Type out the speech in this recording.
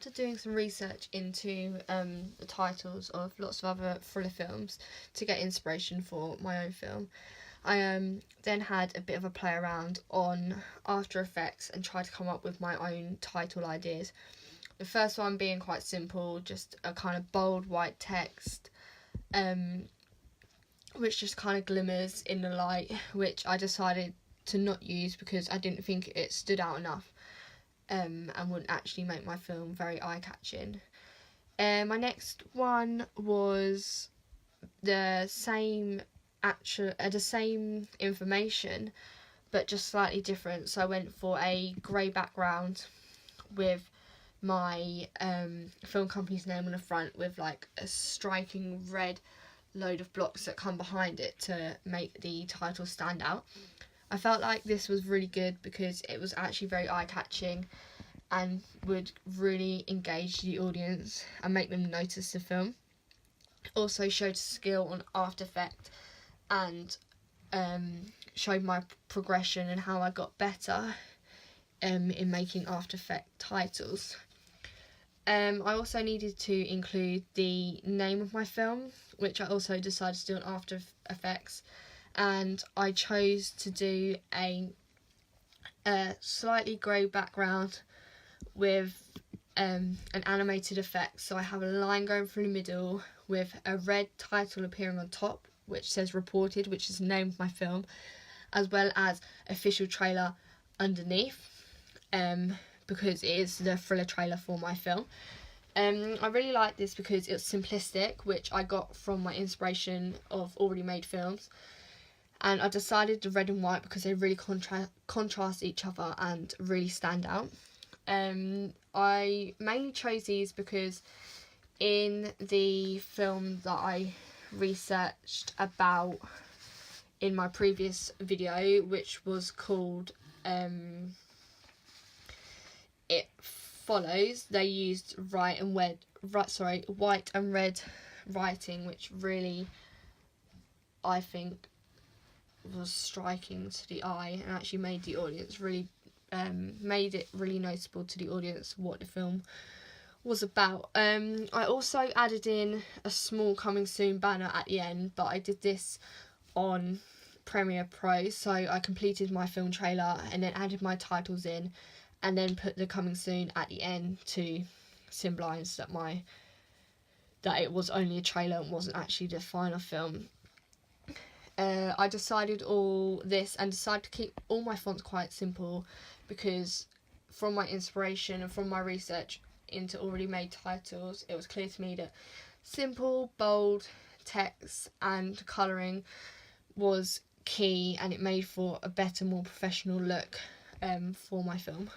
After doing some research into the titles of lots of other thriller films to get inspiration for my own film, I then had a bit of a play around on After Effects and tried to come up with my own title ideas. The first one being quite simple, just a kind of bold white text, which just kind of glimmers in the light, which I decided to not use because I didn't think it stood out enough. And wouldn't actually make my film very eye-catching. My next one was the same information, but just slightly different. So I went for a grey background with my film company's name on the front, with like a striking red load of blocks that come behind it to make the title stand out. I felt like this was really good because it was actually very eye-catching and would really engage the audience and make them notice the film. It also showed skill on After Effects and showed my progression and how I got better in making After Effects titles. I also needed to include the name of my film, which I also decided to do on After Effects, and I chose to do a slightly grey background with an animated effect. So I have a line going through the middle with a red title appearing on top, which says reported, which is the name of my film, as well as official trailer underneath, because it is the thriller trailer for my film. I really like this because it's simplistic, which I got from my inspiration of already made films, and I decided the red and white because they really contrast each other and really stand out. I mainly chose these because in the film that I researched about in my previous video, which was called It Follows, they used white and red writing, which really, I think, was striking to the eye and actually made the audience really made it really noticeable to the audience what the film was about. I also added in a small coming soon banner at the end, but I did this on Premiere Pro, so I completed my film trailer and then added my titles in and then put the coming soon at the end to symbolise that it was only a trailer and wasn't actually the final film. I decided all this and decided to keep all my fonts quite simple because from my inspiration and from my research into already made titles, it was clear to me that simple, bold text and colouring was key, and it made for a better, more professional look for my film.